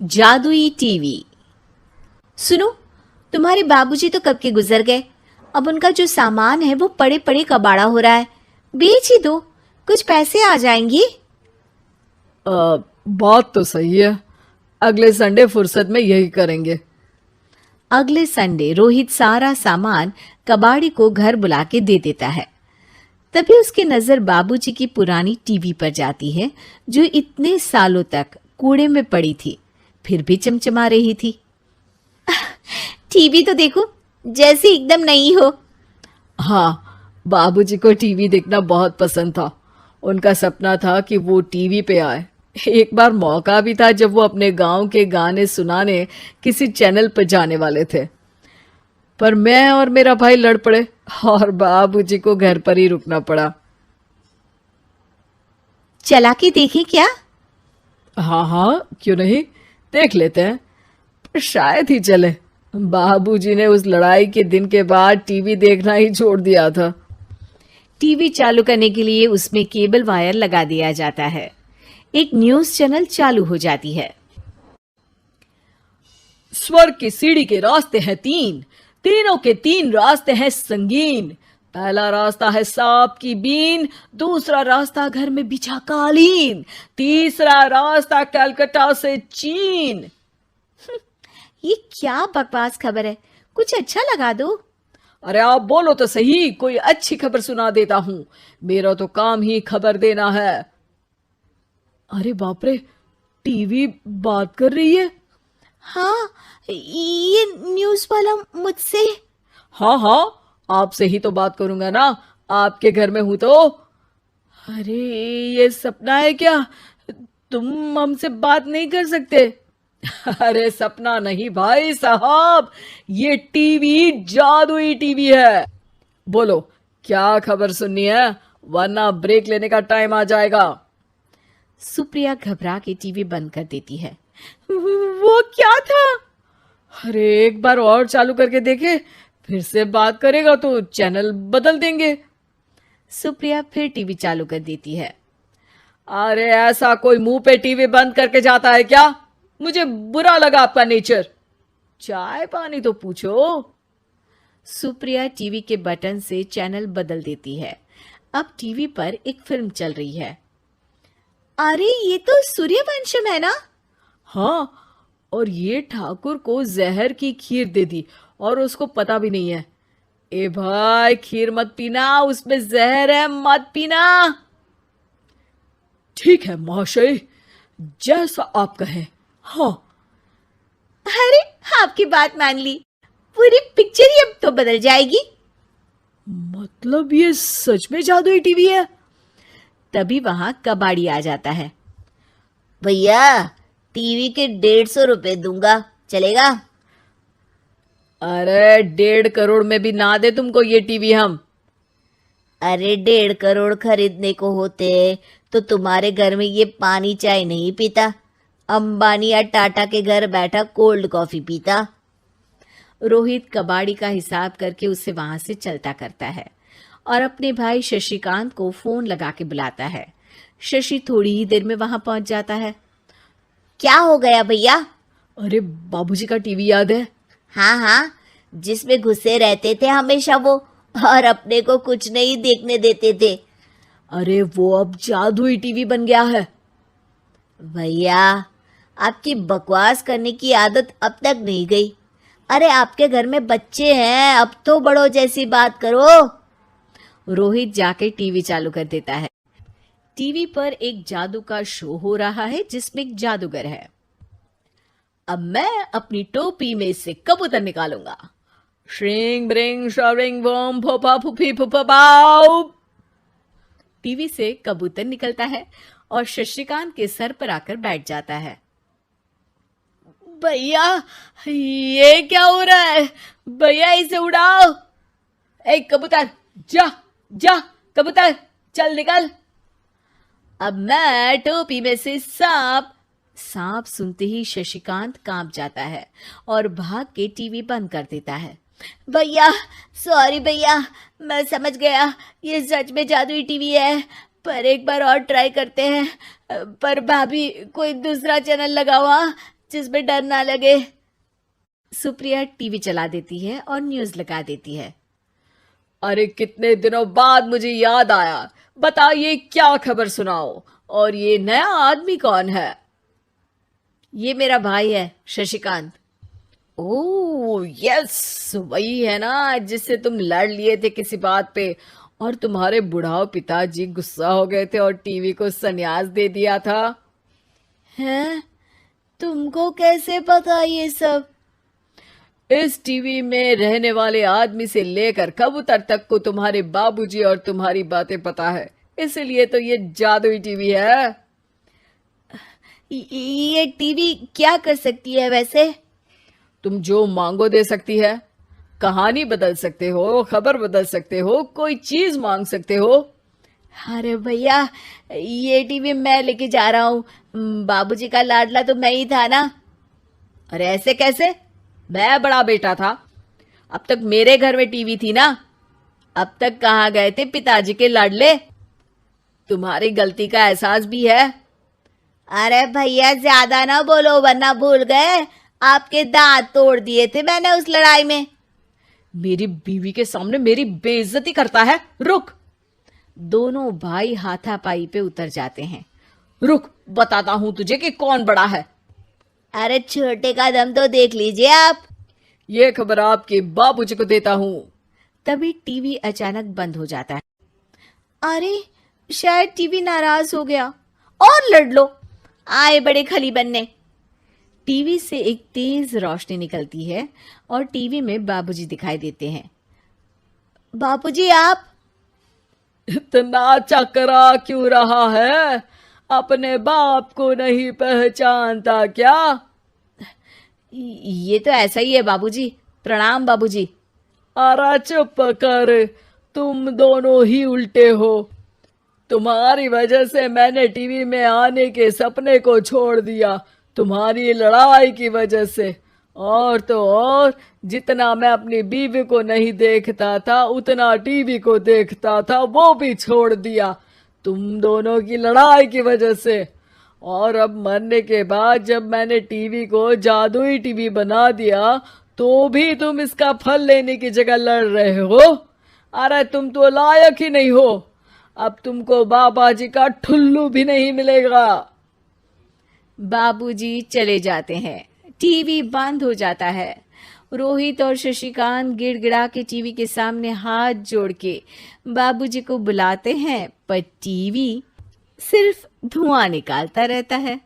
जादुई टीवी। सुनो, तुम्हारे बाबूजी तो कब के गुजर गए। अब उनका जो सामान है वो पड़े पड़े कबाड़ा हो रहा है। बेच ही दो, कुछ पैसे आ जाएंगी। बात तो सही है। अगले संडे फुर्सत में यही करेंगे। अगले संडे रोहित सारा सामान कबाड़ी को घर बुला के दे देता है। तभी उसकी नजर बाबूजी की पुरानी टीवी पर जाती है, जो इतने सालों तक कूड़े में पड़ी थी, फिर भी चमचमा रही थी। टीवी तो देखो, जैसे एकदम नई हो। हाँ, बाबूजी को टीवी देखना बहुत पसंद था। उनका सपना था कि वो टीवी पे आए। एक बार मौका भी था जब वो अपने गांव के गाने सुनाने किसी चैनल पर जाने वाले थे, पर मैं और मेरा भाई लड़ पड़े और बाबूजी को घर पर ही रुकना पड़ा। चला के देखें क्या? हाँ हाँ, क्यों नहीं, देख लेते हैं। पर शायद ही चले। बाबूजी ने उस लड़ाई के दिन के बाद टीवी देखना ही छोड़ दिया था। टीवी चालू करने के लिए उसमें केबल वायर लगा दिया जाता है। एक न्यूज चैनल चालू हो जाती है। स्वर्ग की सीढ़ी के रास्ते हैं तीन, तीनों के तीन रास्ते हैं संगीन। पहला रास्ता है सांप की बीन, दूसरा रास्ता घर में बिछा कालीन, तीसरा रास्ता कलकत्ता से चीन। ये क्या बकवास खबर है, कुछ अच्छा लगा दो। अरे आप बोलो तो सही, कोई अच्छी खबर सुना देता हूं। मेरा तो काम ही खबर देना है। अरे बाप रे, टीवी बात कर रही है। हाँ, ये न्यूज वाला मुझसे। हाँ हाँ, आपसे ही तो बात करूंगा ना, आपके घर में हूं तो। अरे ये सपना है क्या? तुम हमसे बात नहीं कर सकते? अरे सपना नहीं भाई साहब, ये टीवी जादुई टीवी है। बोलो क्या खबर सुननी है, वरना ब्रेक लेने का टाइम आ जाएगा। सुप्रिया घबरा के टीवी बंद कर देती है। वो क्या था? अरे एक बार और चालू करके देखे, फिर से बात करेगा तो चैनल बदल देंगे। सुप्रिया फिर टीवी चालू कर देती है। अरे ऐसा कोई मुंह पे टीवी बंद करके जाता है क्या? मुझे बुरा लगा आपका नेचर। चाय पानी तो पूछो। सुप्रिया टीवी के बटन से चैनल बदल देती है। अब टीवी पर एक फिल्म चल रही है। अरे ये तो सूर्यवंशम है ना? हाँ, और ये ठाकुर को जहर की खीर दे दी और उसको पता भी नहीं है। ए भाई, खीर मत पीना, उसमें जहर है, मत पीना। ठीक है महाशय, जैसा आप कहें। हाँ। अरे आपकी बात मान ली, पूरी पिक्चर ही अब तो बदल जाएगी। मतलब ये सच में जादुई टीवी है? तभी वहां कबाड़ी आ जाता है। भैया, टीवी के 150 रुपए दूंगा, चलेगा? अरे 1.5 करोड़ में भी ना दे तुमको ये टीवी हम। अरे 1.5 करोड़ खरीदने को होते तो तुम्हारे घर में ये पानी चाय नहीं पीता, अंबानी या टाटा के घर बैठा कोल्ड कॉफी पीता। रोहित कबाड़ी का हिसाब करके उसे वहां से चलता करता है और अपने भाई शशिकांत को फोन लगा के बुलाता है। शशि थोड़ी ही देर में वहां पहुंच जाता है। क्या हो गया भैया? अरे बाबूजी का टीवी याद है? हाँ हाँ, जिसमें घुसे रहते थे हमेशा वो, और अपने को कुछ नहीं देखने देते थे। अरे वो अब जादुई टीवी बन गया है। भैया, आपकी बकवास करने की आदत अब तक नहीं गई। अरे आपके घर में बच्चे हैं, अब तो बड़ों जैसी बात करो। रोहित जाके टीवी चालू कर देता है। टीवी पर एक जादू का शो हो रहा है जिसमें एक जादूगर है। अब मैं अपनी टोपी में से कबूतर निकालूंगा। श्रिंग ब्रिंग शरिंग बम फोपा फुफी फुफा बाउ। टीवी से कबूतर निकलता है और शशिकांत के सर पर आकर बैठ जाता है। भैया, ये क्या हो रहा है? भैया इसे उड़ाओ। ए कबूतर, जा जा, कबूतर चल निकल। अब मैं टोपी में से सांप सुनते ही शशिकांत कांप जाता है और भाग के टीवी बंद कर देता है। भैया सॉरी भैया, मैं समझ गया ये सच में जादुई टीवी है, पर एक बार और ट्राई करते हैं। पर भाभी, कोई दूसरा चैनल लगाओ। जिसमें डर ना लगे। सुप्रिया टीवी चला देती है और न्यूज लगा देती है। अरे कितने दिनों बाद मुझे याद आया, बताइए क्या खबर सुनाओ। और ये नया आदमी कौन है? ये मेरा भाई है शशिकांत। ओह यस, वही है ना जिससे तुम लड़ लिए थे किसी बात पे, और तुम्हारे बुढ़ाओ पिताजी गुस्सा हो गए थे और टीवी को संन्यास दे दिया था। हैं? तुमको कैसे पता ये सब? इस टीवी में रहने वाले आदमी से लेकर कबूतर तक को तुम्हारे बाबूजी और तुम्हारी बातें पता है, इसलिए तो ये जादुई टीवी है। ये टीवी क्या कर सकती है वैसे? तुम जो मांगो दे सकती है, कहानी बदल सकते हो, खबर बदल सकते हो, कोई चीज मांग सकते हो। अरे भैया, ये टीवी मैं लेके जा रहा हूँ। बाबूजी का लाडला तो मैं ही था ना। अरे ऐसे कैसे? मैं बड़ा बेटा था, अब तक मेरे घर में टीवी थी ना। अब तक कहाँ गए थे पिताजी के लाडले? तुम्हारी गलती का एहसास भी है। अरे भैया, ज्यादा ना बोलो वरना भूल गए आपके दांत तोड़ दिए थे मैंने उस लड़ाई में। मेरी बीवी के सामने मेरी बेइज्जती करता है। रुक। दोनों भाई हाथापाई पे उतर जाते हैं। रुक, बताता हूं तुझे कि कौन बड़ा है। अरे छोटे का दम तो देख लीजिए आप। ये खबर आपके बाबूजी को देता हूं। तभी टीवी अचानक बंद हो जाता है। अरे शायद टीवी नाराज हो गया। और लड़ लो, आए बड़े खली बनने। टीवी से एक तेज रोशनी निकलती है और टीवी में बाबूजी दिखाई देते हैं। बापूजी आप? इतना चकरा क्यों रहा है? अपने बाप को नहीं पहचानता क्या? ये तो ऐसा ही है बाबूजी। प्रणाम बाबूजी। अरे चुप कर, तुम दोनों ही उल्टे हो। तुम्हारी वजह से मैंने टीवी में आने के सपने को छोड़ दिया, तुम्हारी लड़ाई की वजह से। और तो और, जितना मैं अपनी बीवी को नहीं देखता था उतना टीवी को देखता था, वो भी छोड़ दिया तुम दोनों की लड़ाई की वजह से। और अब मरने के बाद जब मैंने टीवी को जादुई टीवी बना दिया तो भी तुम इसका फल लेने की जगह लड़ रहे हो। अरे तुम तो लायक ही नहीं हो, अब तुमको बाबा जी का ठुल्लू भी नहीं मिलेगा। बाबूजी चले जाते हैं। टीवी बंद हो जाता है। रोहित और शशिकांत गिड़गिड़ा के टीवी के सामने हाथ जोड़ के बाबूजी को बुलाते हैं, पर टीवी सिर्फ धुआं निकालता रहता है।